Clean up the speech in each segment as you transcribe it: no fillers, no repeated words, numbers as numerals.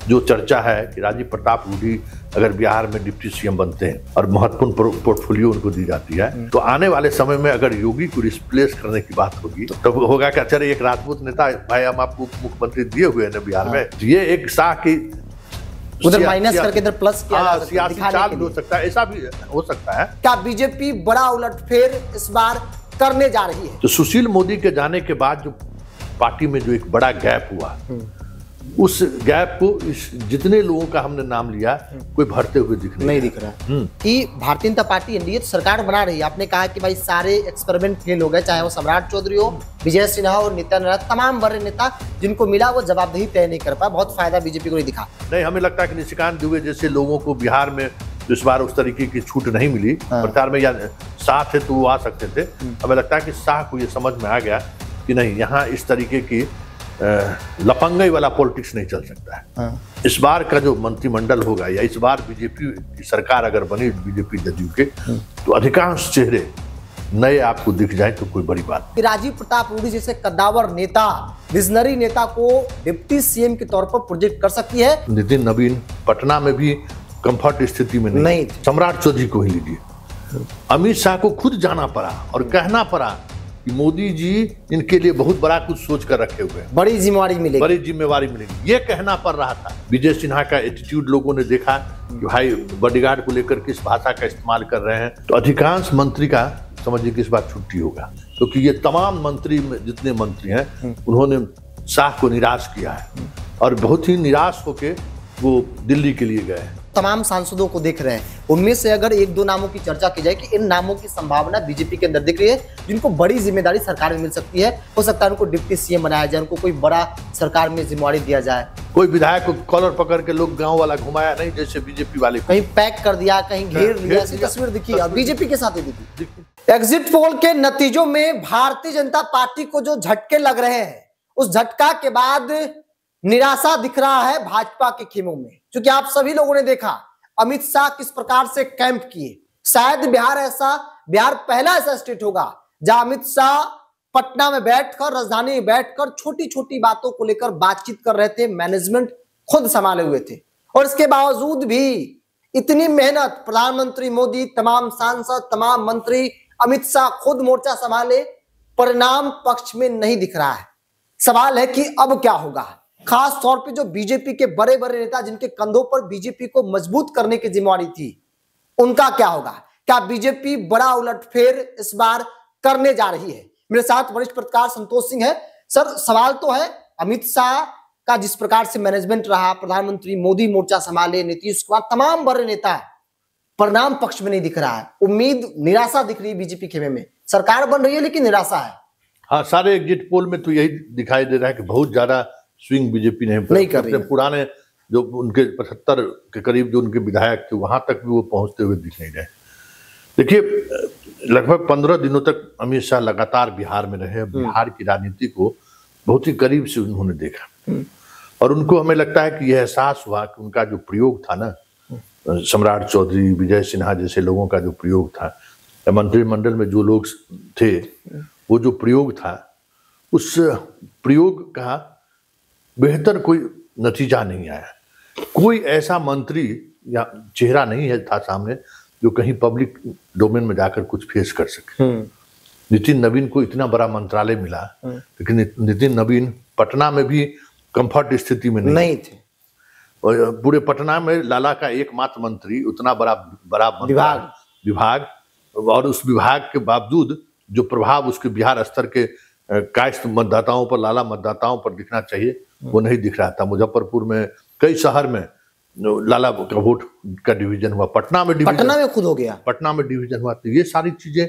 जो चर्चा है कि राजीव प्रताप रूडी अगर बिहार में डिप्टी सीएम बनते हैं और महत्वपूर्ण पोर्टफोलियो उनको दी जाती है, तो आने वाले समय में अगर योगी को रिप्लेस करने की बात होगी तो होगा कि अच्छा एक राजपूत नेता भाई हम आपको मुख्यमंत्री दिए हुए हैं बिहार में, ये एक शाह की उधर माइनस करके इधर प्लस किया सियासी चाल हो सकता है, ऐसा भी हो सकता है। क्या बीजेपी बड़ा उलटफेर इस बार करने जा रही है? तो सुशील मोदी के जाने के बाद जो पार्टी में जो एक बड़ा गैप हुआ, उस गैप को जितने लोगों का हमने नाम लिया कोई भरते हुए नहीं दिख रहा कि भारतीय जनता पार्टी एनडीए सरकार बना रही है। आपने कहा कि भाई सारे एक्सपेरिमेंट फेल हो गए, चाहे वो सम्राट चौधरी हो, विजय सिन्हा और नित्यानंद, तमाम बड़े नेता जिनको मिला वो जवाबदेही तय नहीं कर पाया, बहुत फायदा बीजेपी को नहीं दिखा। नहीं, हमें लगता है कि निशिकांत दुबे जैसे लोगों को बिहार में इस बार उस तरीके की छूट नहीं मिली प्रचार में, या शाह थे तो वो आ सकते थे। हमें लगता है कि शाह को ये समझ में आ गया कि नहीं, यहाँ इस तरीके की लपंगई वाला पॉलिटिक्स नहीं चल सकता है। इस बार का जो मंत्रिमंडल होगा या इस बार बीजेपी की सरकार अगर बनी बीजेपी जदयू के, तो अधिकांश चेहरे नए आपको दिख जाए तो कोई बड़ी बात। राजीव प्रताप रूडी जैसे कद्दावर नेता, विजनरी नेता को डिप्टी सीएम के तौर पर प्रोजेक्ट कर सकती है। नितिन नवीन पटना में भी कंफर्ट स्थिति में नहीं। सम्राट चौधरी को ही लीजिए, अमित शाह को खुद जाना पड़ा और कहना पड़ा कि मोदी जी इनके लिए बहुत बड़ा कुछ सोच कर रखे हुए हैं, बड़ी जिम्मेवारी मिलेगी, ये कहना पड़ रहा था। विजय सिन्हा का एटीट्यूड लोगों ने देखा कि भाई बॉडीगार्ड को लेकर किस भाषा का इस्तेमाल कर रहे हैं, तो अधिकांश मंत्री का समझिए कि इस बार छुट्टी होगा, क्योंकि ये तमाम मंत्री जितने मंत्री हैं उन्होंने शाह को निराश किया है और बहुत ही निराश होके वो दिल्ली के लिए गए। तमाम सांसदों को देख रहे हैं, उनमें से अगर एक दो नामों की चर्चा की जाए कि इन नामों की संभावना बीजेपी के अंदर दिख रही है जिनको बड़ी जिम्मेदारी सरकार में मिल सकती है, हो सकता है उनको डिप्टी सीएम बनाया जाए, उनको कोई बड़ा सरकार में जिम्मेवारी दिया जाए। कोई विधायक को कॉलर पकड़ के लोग गांव वाला घुमाया नहीं, जैसे बीजेपी वाले कहीं पैक कर दिया, कहीं घेर लिया, तस्वीर दिखी बीजेपी के साथ ही दिखी। एग्जिट पोल के नतीजों में भारतीय जनता पार्टी को जो झटके लग रहे हैं, उस झटका के बाद निराशा दिख रहा है भाजपा के खेमों में, क्योंकि आप सभी लोगों ने देखा अमित शाह किस प्रकार से कैंप किए। शायद बिहार पहला ऐसा स्टेट होगा जहां अमित शाह पटना में बैठकर, राजधानी में बैठकर छोटी छोटी बातों को लेकर बातचीत कर रहे थे, मैनेजमेंट खुद संभाले हुए थे। और इसके बावजूद भी इतनी मेहनत, प्रधानमंत्री मोदी, तमाम सांसद, तमाम मंत्री, अमित शाह खुद मोर्चा संभाले, परिणाम पक्ष में नहीं दिख रहा है। सवाल है कि अब क्या होगा, खास तौर पे जो बीजेपी के बड़े बड़े नेता जिनके कंधों पर बीजेपी को मजबूत करने की जिम्मेवारी थी, उनका क्या होगा? क्या बीजेपी बड़ा उलटफेर इस बार करने जा रही है? मेरे साथ वरिष्ठ पत्रकार संतोष सिंह है। सर, सवाल तो है, अमित शाह का जिस प्रकार से मैनेजमेंट रहा, प्रधानमंत्री मोदी मोर्चा संभाले, नीतीश कुमार, तमाम बड़े नेता, परिणाम पक्ष में नहीं दिख रहा है। उम्मीद, निराशा दिख रही है बीजेपी खेमे में। सरकार बन रही है लेकिन निराशा है। हाँ, सारे एग्जिट पोल में तो यही दिखाई दे रहा है कि बहुत ज्यादा स्विंग बीजेपी नहीं कर रही है। पुराने जो उनके 75 के करीब जो उनके विधायक थे, वहां तक भी वो पहुंचते हुए दिख नहीं रहे। देखिए, लगभग 15 दिनों तक अमित शाह लगातार बिहार में रहे, बिहार की राजनीति को बहुत ही करीब से उन्होंने देखा और उनको हमें लगता है कि यह एहसास हुआ कि उनका जो प्रयोग था ना, सम्राट चौधरी, विजय सिन्हा जैसे लोगों का जो प्रयोग था, मंत्रिमंडल में जो लोग थे, वो जो प्रयोग था, उस प्रयोग का बेहतर कोई नतीजा नहीं आया। कोई ऐसा मंत्री या चेहरा नहीं है था सामने जो कहीं पब्लिक डोमेन में जाकर कुछ फेस कर सके। नितिन नवीन को इतना बड़ा मंत्रालय मिला, लेकिन नितिन नवीन पटना में भी कंफर्ट स्थिति में नहीं थे। और पूरे पटना में लाला का एकमात्र मंत्री, उतना बड़ा विभाग, और उस विभाग के बावजूद जो प्रभाव उसके बिहार स्तर के कायस्थ मतदाताओं पर, लाला मतदाताओं पर दिखना चाहिए, वो नहीं दिख रहा था। मुजफ्फरपुर में, कई शहर में लाला का वोट का डिवीजन हुआ, पटना में खुद हो गया, पटना में डिवीजन हुआ। तो ये सारी चीजें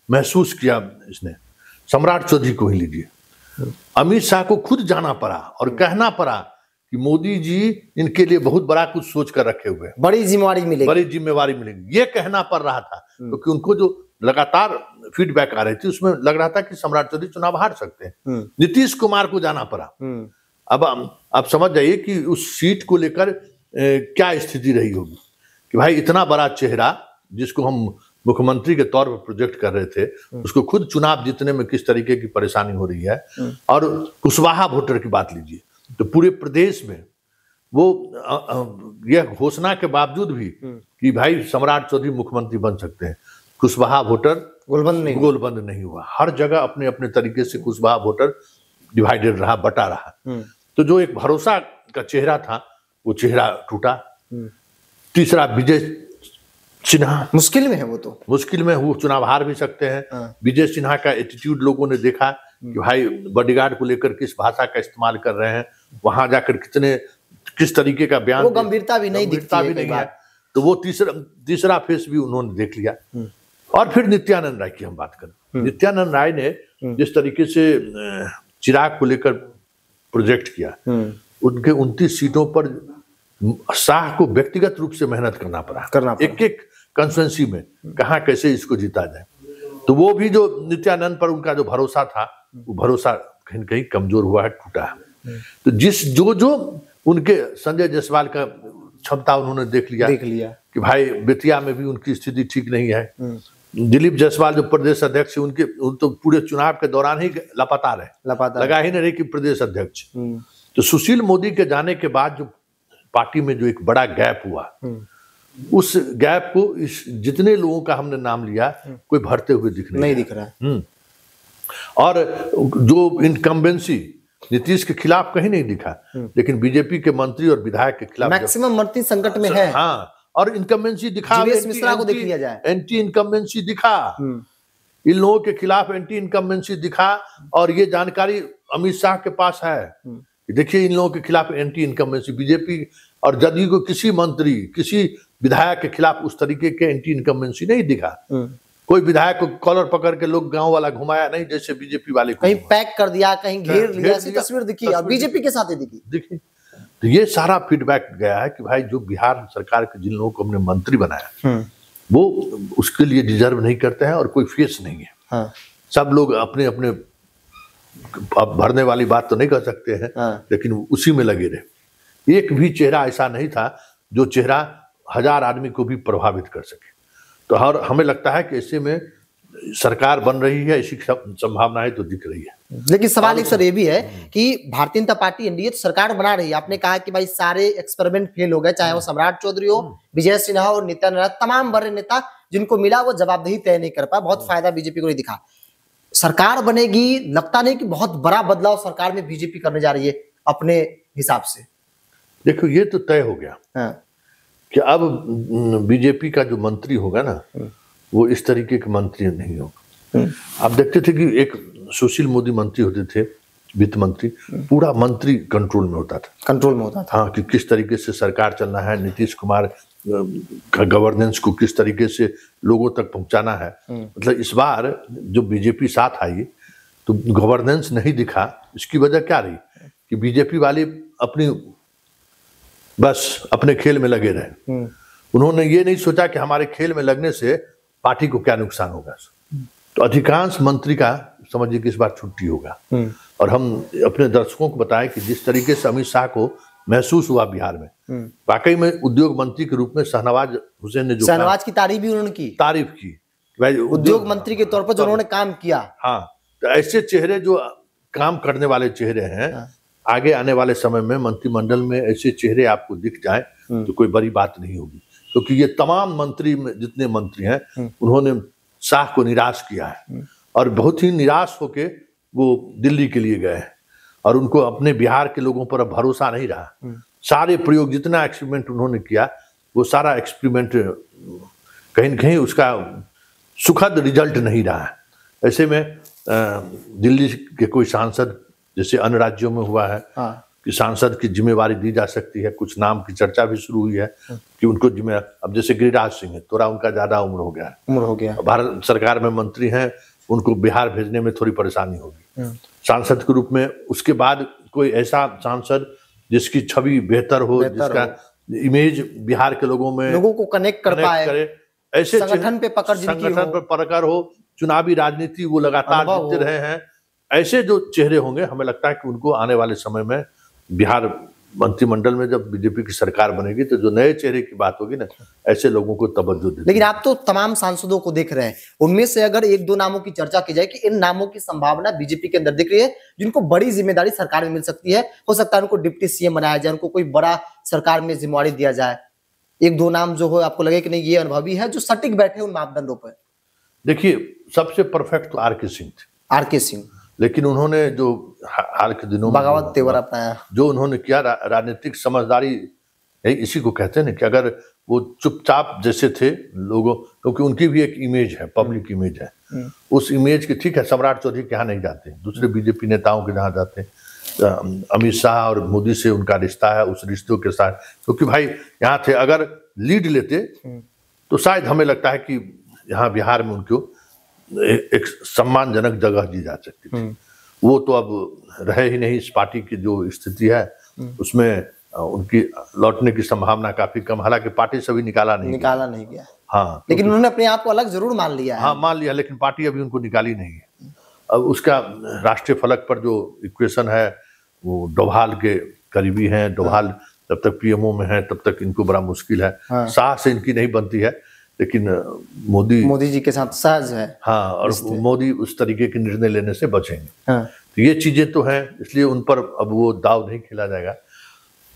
महसूस किया इसने। सम्राट चौधरी को ही लीजिए, अमित शाह को खुद जाना पड़ा और कहना पड़ा कि मोदी जी इनके लिए बहुत बड़ा कुछ सोच कर रखे हुए हैं, बड़ी जिम्मेवारी मिलेगी, ये कहना पड़ रहा था। क्योंकि उनको जो लगातार फीडबैक आ रही थी उसमें लग रहा था कि सम्राट चौधरी चुनाव हार सकते हैं। नीतीश कुमार को जाना पड़ा। अब आप समझ जाइए कि उस सीट को लेकर क्या स्थिति रही होगी कि भाई इतना बड़ा चेहरा जिसको हम मुख्यमंत्री के तौर पर प्रोजेक्ट कर रहे थे, उसको खुद चुनाव जीतने में किस तरीके की परेशानी हो रही है। और कुशवाहा वोटर की बात लीजिए, तो पूरे प्रदेश में वो यह घोषणा के बावजूद भी कि भाई सम्राट चौधरी मुख्यमंत्री बन सकते हैं, कुशवाहा वोटर गोलबंद नहीं हुआ। हर जगह अपने अपने तरीके से कुशवाहा वोटर डिवाइडेड रहा, बटा रहा। तो जो एक भरोसा का चेहरा था वो चेहरा टूटा। तीसरा विजय सिन्हा मुश्किल में है, वो तो मुश्किल में, वो चुनाव हार भी सकते हैं। विजय सिन्हा का एटीट्यूड लोगों ने देखा कि भाई बॉडीगार्ड को लेकर किस भाषा का इस्तेमाल कर रहे हैं, वहां जाकर किस तरीके का बयान, वो गंभीरता भी नहीं है। तो वो तीसरा फेस भी उन्होंने देख लिया। और फिर नित्यानंद राय की हम बात करें। नित्यानंद राय ने जिस तरीके से चिराग को लेकर प्रोजेक्ट किया, उनके 29 सीटों पर शाह को व्यक्तिगत रूप से मेहनत करना पड़ा। एक कंस्टिट्यूएंसी में कहां कैसे इसको जीता जाए। तो वो भी जो नित्यानंद पर उनका जो भरोसा था, वो भरोसा कहीं न कहीं कमजोर हुआ है, टूटा है। तो जो उनके संजय जायसवाल का क्षमता उन्होंने देख लिया कि भाई बेतिया में भी उनकी स्थिति ठीक नहीं है। दिलीप जायसवाल जो प्रदेश अध्यक्ष, उनके तो पूरे चुनाव के दौरान ही लापता रहे, लगा ही नहीं रहे कि प्रदेश अध्यक्ष। तो सुशील मोदी के जाने के बाद जो पार्टी में जो एक बड़ा गैप हुआ, उस गैप को जितने लोगों का हमने नाम लिया, कोई भरते हुए नहीं दिख रहा। और जो इनकम्बेंसी नीतीश के खिलाफ कहीं नहीं दिखा, लेकिन बीजेपी के मंत्री और विधायक के खिलाफ मैक्सिमम मंत्री संकट में है। हाँ, और इनकम्बेंसी दिखा, मिश्रा को देख लिया जाए, एंटी इनकम्बेंसी दिखा, इन लोगों के खिलाफ एंटी इनकम्बेंसी दिखा। और ये जानकारी अमित शाह के पास है, देखिए इन लोगों के खिलाफ एंटी इनकम्बेंसी। बीजेपी और जदयू को किसी मंत्री, किसी विधायक के खिलाफ उस तरीके के एंटी इनकम्बेंसी नहीं दिखा। कोई विधायक को कॉलर पकड़ के लोग गांव वाला घुमाया नहीं, जैसे बीजेपी वाले कहीं पैक कर दिया, कहीं घेर लिया, ऐसी तस्वीर दिखी और बीजेपी के साथ ही दिखी। तो ये सारा फीडबैक गया है कि भाई जो बिहार सरकार के जिन लोगों को हमने मंत्री बनाया, वो उसके लिए डिजर्व नहीं करते हैं और कोई फेस नहीं है। सब लोग अपने अपने, अब भरने वाली बात तो नहीं कर सकते हैं, लेकिन उसी में लगे रहे। एक भी चेहरा ऐसा नहीं था जो चेहरा 1000 आदमी को भी प्रभावित कर सके। तो और हमें लगता है कि ऐसे में सरकार बन रही है, ऐसी संभावनाएं तो दिख रही है। लेकिन सवाल एक सर ये भी है कि भारतीय जनता पार्टी एनडीए तो सरकार बना रही है। आपने कहा कि भाई सारे एक्सपेरिमेंट फेल हो गए, चाहे वो सम्राट चौधरी हो, विजय सिन्हा और नित्यानंद राय, तमाम बड़े नेता जिनको मिला वो जवाबदेही तय नहीं कर पाया, बहुत फायदा बीजेपी को नहीं दिखा। सरकार बनेगी, लगता नहीं कि बहुत बड़ा बदलाव सरकार में बीजेपी करने जा रही है अपने हिसाब से? देखो, ये तो तय हो गया कि अब बीजेपी का जो मंत्री होगा ना, वो इस तरीके के मंत्री नहीं होगा। आप देखते थे कि एक सुशील मोदी मंत्री होते थे, वित्त मंत्री, पूरा मंत्री कंट्रोल में होता था। हाँ, कि किस तरीके से सरकार चलना है, नीतीश कुमार का गवर्नेंस को किस तरीके से लोगों तक पहुंचाना है। मतलब इस बार जो बीजेपी साथ आई तो गवर्नेंस नहीं दिखा। इसकी वजह क्या रही कि बीजेपी वाले अपनी बस अपने खेल में लगे रहे। उन्होंने ये नहीं सोचा कि हमारे खेल में लगने से पार्टी को क्या नुकसान होगा। तो अधिकांश मंत्री का समझिए कि इस बार छुट्टी होगा। और हम अपने दर्शकों को बताएं कि जिस तरीके से अमित शाह को महसूस हुआ बिहार में, वाकई में उद्योग मंत्री के रूप में शहनवाज हुसैन ने जो शहनवाज की तारीफ भी उन्होंने की, भाई उद्योग मंत्री के तौर पर जो उन्होंने काम किया। हाँ, तो ऐसे चेहरे जो काम करने वाले चेहरे हैं, आगे आने वाले समय में मंत्रिमंडल में ऐसे चेहरे आपको दिख जाए तो कोई बड़ी बात नहीं होगी। क्योंकि ये तमाम मंत्री जितने मंत्री हैं, उन्होंने शाह को निराश किया है और बहुत ही निराश होके वो दिल्ली के लिए गए हैं और उनको अपने बिहार के लोगों पर अब भरोसा नहीं रहा। सारे प्रयोग, जितना एक्सपेरिमेंट उन्होंने किया, वो सारा एक्सपेरिमेंट कहीं न कहीं उसका सुखद रिजल्ट नहीं रहा है। ऐसे में दिल्ली के कोई सांसद, जैसे अन्य राज्यों में हुआ है कि सांसद की जिम्मेवारी दी जा सकती है, कुछ नाम की चर्चा भी शुरू हुई है कि उनको जिम्मेदार, अब जैसे गिरिराज सिंह है, थोड़ा उनका ज्यादा उम्र हो गया, भारत सरकार में मंत्री हैं, उनको बिहार भेजने में थोड़ी परेशानी होगी सांसद के रूप में। उसके बाद कोई ऐसा सांसद जिसकी छवि बेहतर हो, जिसका इमेज बिहार के लोगों को कनेक्ट कर पाए, ऐसे संगठन पे पकड़ हो, चुनावी राजनीति वो लगातार जीतते रहे हैं, ऐसे जो चेहरे होंगे, हमें लगता है कि उनको आने वाले समय में बिहार मंत्रिमंडल में जब बीजेपी की सरकार बनेगी तो जो नए चेहरे की बात होगी ना, ऐसे लोगों को तवज्जो देते। लेकिन आप तो तमाम सांसदों को देख रहे हैं, उनमें से अगर एक दो नामों की चर्चा की जाए कि इन नामों की संभावना बीजेपी के अंदर दिख रही है जिनको बड़ी जिम्मेदारी सरकार में मिल सकती है, हो सकता है उनको डिप्टी सीएम बनाया जाए, उनको कोई बड़ा सरकार में जिम्मेवारी दिया जाए, एक दो नाम जो हो आपको लगे कि नहीं ये अनुभवी है जो सटीक बैठे उन मापदंडों पर? देखिए, सबसे परफेक्ट तो आर के सिंह थे। आर के सिंह, लेकिन उन्होंने जो हाल के दिनों में बगावत तेवर अपनाया, जो उन्होंने किया, राजनीतिक समझदारी इसी को कहते हैं ना, कि अगर वो चुपचाप जैसे थे लोगों, क्योंकि उनकी भी एक इमेज है, पब्लिक इमेज है, उस इमेज की, ठीक है सम्राट चौधरी के यहाँ नहीं जाते, दूसरे बीजेपी नेताओं के जहाँ जाते हैं, अमित शाह और मोदी से उनका रिश्ता है, उस रिश्तों के साथ, क्योंकि भाई यहाँ थे, अगर लीड लेते तो शायद हमें लगता है कि यहाँ बिहार में उनको एक सम्मानजनक जगह दी जा सकती थी। वो तो अब रहे ही नहीं, इस पार्टी की जो स्थिति है उसमें उनकी लौटने की संभावना काफी कम, हालांकि पार्टी से भी निकाला नहीं गया। हाँ, लेकिन उन्होंने अपने आप को अलग जरूर मान लिया है। हाँ, मान लिया, लेकिन पार्टी अभी उनको निकाली नहीं है। अब उसका राष्ट्रीय फलक पर जो इक्वेशन है वो डोभाल के करीबी हैं, डोभाल जब तक पीएमओ में है तब तक इनको बड़ा मुश्किल है। शाह से इनकी नहीं बनती है, लेकिन मोदी जी के साथ सहज है। हाँ, और मोदी उस तरीके के निर्णय लेने से बचेंगे। तो ये चीजें तो हैं, इसलिए उन पर अब वो दाव नहीं खेला जाएगा।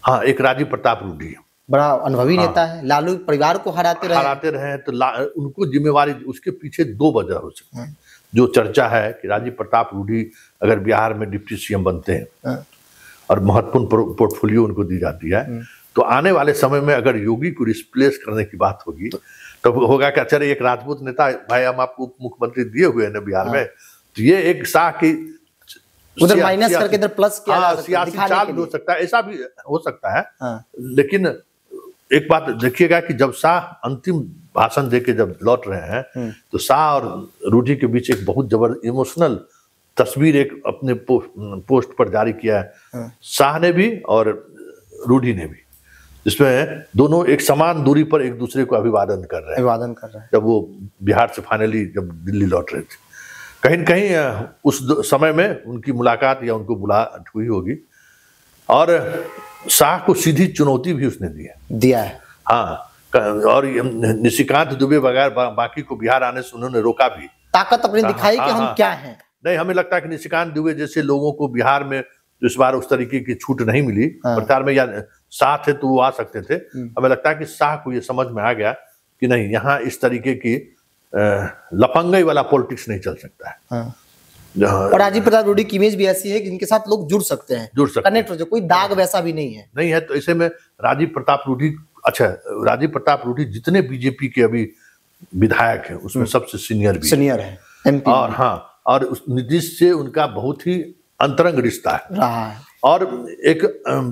हाँ, एक राजीव प्रताप रूडी बड़ा अनुभवी नेता है, लालू परिवार को हराते रहे तो उनको जिम्मेवारी, उसके पीछे दो वजह हो सकती है। जो चर्चा है कि राजीव प्रताप रूडी अगर बिहार में डिप्टी सीएम बनते हैं और महत्वपूर्ण पोर्टफोलियो उनको दी जाती है, तो आने वाले समय में अगर योगी को रिप्लेस करने की बात होगी तो होगा कि अच्छा एक राजपूत नेता, भाई हम आपको उप मुख्यमंत्री दिए हुए हैं ना बिहार में, तो ये एक शाह की उधर माइनस करके इधर प्लस किया जा सकता है, सियासी चाल हो सकता है, ऐसा भी हो सकता है। लेकिन एक बात देखिएगा कि जब शाह अंतिम भाषण देके जब लौट रहे हैं तो शाह और रूडी के बीच एक बहुत जबरदस्त इमोशनल तस्वीर एक अपने पोस्ट पर जारी किया है, शाह ने भी और रूडी ने भी, जिसमें दोनों एक समान दूरी पर एक दूसरे को अभिवादन कर रहे हैं जब वो बिहार से फाइनली जब दिल्ली लौट रहे थे। कहीं न कहीं उस समय में उनकी मुलाकात या उनको बुलाहट हुई होगी, और शाह को सीधी चुनौती भी उसने दिया है। हाँ, और निशिकांत दुबे बगैर बाकी को बिहार आने से उन्होंने रोका भी, ताकत अपनी दिखाई कि हम क्या हैं। नहीं, हमें लगता है कि निशिकांत दुबे जैसे लोगों को बिहार में इस बार उस तरीके की छूट नहीं मिली प्रचार में, या शाह थे तो वो आ सकते थे। हमें लगता है कि शाह को ये समझ में आ गया कि नहीं, यहाँ इस तरीके की लफंगई वाला पॉलिटिक्स नहीं चल सकता है। और राजीव प्रताप रूडी की इमेज भी ऐसी है कि इनके साथ लोग जुड़ सकते हैं, कनेक्ट हो जाए, कोई दाग वैसा भी नहीं है। तो ऐसे में राजीव प्रताप रूडी, अच्छा राजीव प्रताप रूडी जितने बीजेपी के अभी विधायक हैं उसमें सबसे सीनियर है एमपी। और हाँ, और उस नीतीश से उनका बहुत ही अंतरंग रिश्ता रहा है, और एक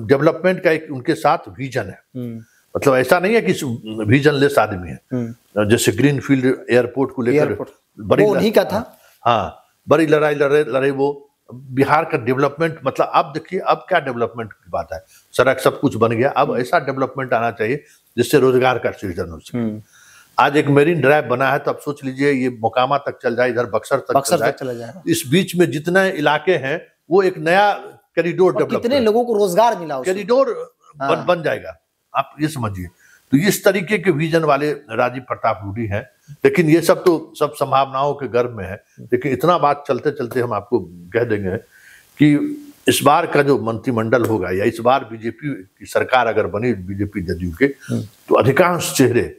डेवलपमेंट का एक उनके साथ विजन है। मतलब ऐसा नहीं है कि विजन लेस आदमी है, जैसे ग्रीनफील्ड एयरपोर्ट को लेकर बड़ी उन्हीं का था। हाँ, बड़ी लड़ाई लड़े वो बिहार का डेवलपमेंट, मतलब अब देखिए अब क्या डेवलपमेंट की बात है, सड़क सब कुछ बन गया, अब ऐसा डेवलपमेंट आना चाहिए जिससे रोजगार का सृजन हो सके। आज एक मेरीन ड्राइव बना है तो अब सोच लीजिए ये मोकामा तक चल जाए, इधर बक्सर तक चला जाए। इस बीच में जितने इलाके हैं वो एक नया कॉरिडोर डेवलप, कितने लोगों को रोजगार मिला, कॉरिडोर बन जाएगा, आप ये समझिए। तो इस तरीके के विजन वाले राजीव प्रताप रूडी हैं। लेकिन ये सब तो सब संभावनाओं के गर्भ में है। लेकिन इतना बात चलते चलते हम आपको कह देंगे कि इस बार का जो मंत्रिमंडल होगा या इस बार बीजेपी की सरकार अगर बनी, बीजेपी जदयू के, तो अधिकांश चेहरे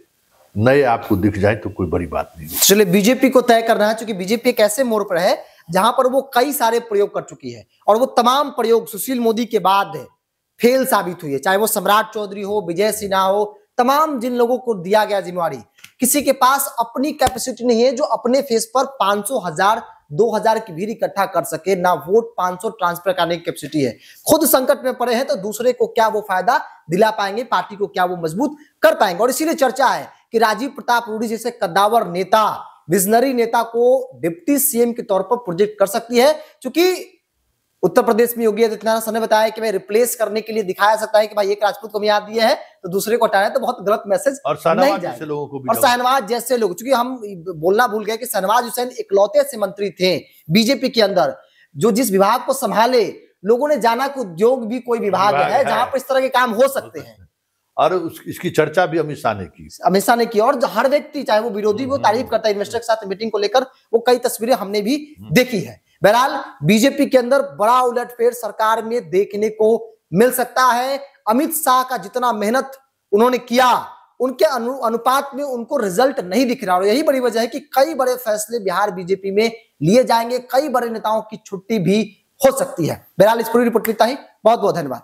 नए आपको दिख जाए तो कोई बड़ी बात नहीं। चलिए, बीजेपी को तय करना है, क्योंकि बीजेपी एक ऐसे मोड़ पर है जहां पर वो कई सारे प्रयोग कर चुकी है और वो तमाम प्रयोग सुशील मोदी के बाद फेल साबित हुई है। चाहे वो सम्राट चौधरी हो, विजय सिन्हा हो, तमाम जिन लोगों को दिया गया जिम्मेवारी, किसी के पास अपनी कैपेसिटी नहीं है जो अपने फेस पर 500, 1000, 2000 की भीड़ इकट्ठा कर सके, ना वोट 500 ट्रांसफर करने की कैपेसिटी है। खुद संकट में पड़े हैं तो दूसरे को क्या वो फायदा दिला पाएंगे, पार्टी को क्या वो मजबूत कर पाएंगे। और इसीलिए चर्चा है कि राजीव प्रताप रूडी जैसे कद्दावर नेता, विजनरी नेता को डिप्टी सीएम के तौर पर प्रोजेक्ट कर सकती है, क्योंकि उत्तर प्रदेश में योगी आदित्यनाथ ने बताया कि भाई रिप्लेस करने के लिए दिखाया सकता है कि भाई एक राजपूत को याद दिया है तो दूसरे को हटाना है, तो बहुत गलत मैसेज नहीं जाए। और शहनवाज जैसे लोग, क्योंकि हम बोलना भूल गए कि शहनवाज हुसैन इकलौते से मंत्री थे बीजेपी के अंदर जो जिस विभाग को संभाले लोगों ने जाना कि उद्योग भी कोई विभाग है जहां पर इस तरह के काम हो सकते हैं, और इसकी चर्चा भी अमित शाह ने की। और हर व्यक्ति, चाहे वो विरोधी भी, वो तारीफ करता है इन्वेस्टर के साथ मीटिंग को लेकर। वो कई तस्वीरें हमने भी देखी है। बहरहाल बीजेपी के अंदर बड़ा उलटफेर सरकार में देखने को मिल सकता है। अमित शाह का जितना मेहनत उन्होंने किया, उनके अनुपात में उनको रिजल्ट नहीं दिख रहा, और यही बड़ी वजह है कि कई बड़े फैसले बिहार बीजेपी में लिए जाएंगे, कई बड़े नेताओं की छुट्टी भी हो सकती है। बहरहाल इस पूरी रिपोर्ट इतना ही, बहुत बहुत धन्यवाद।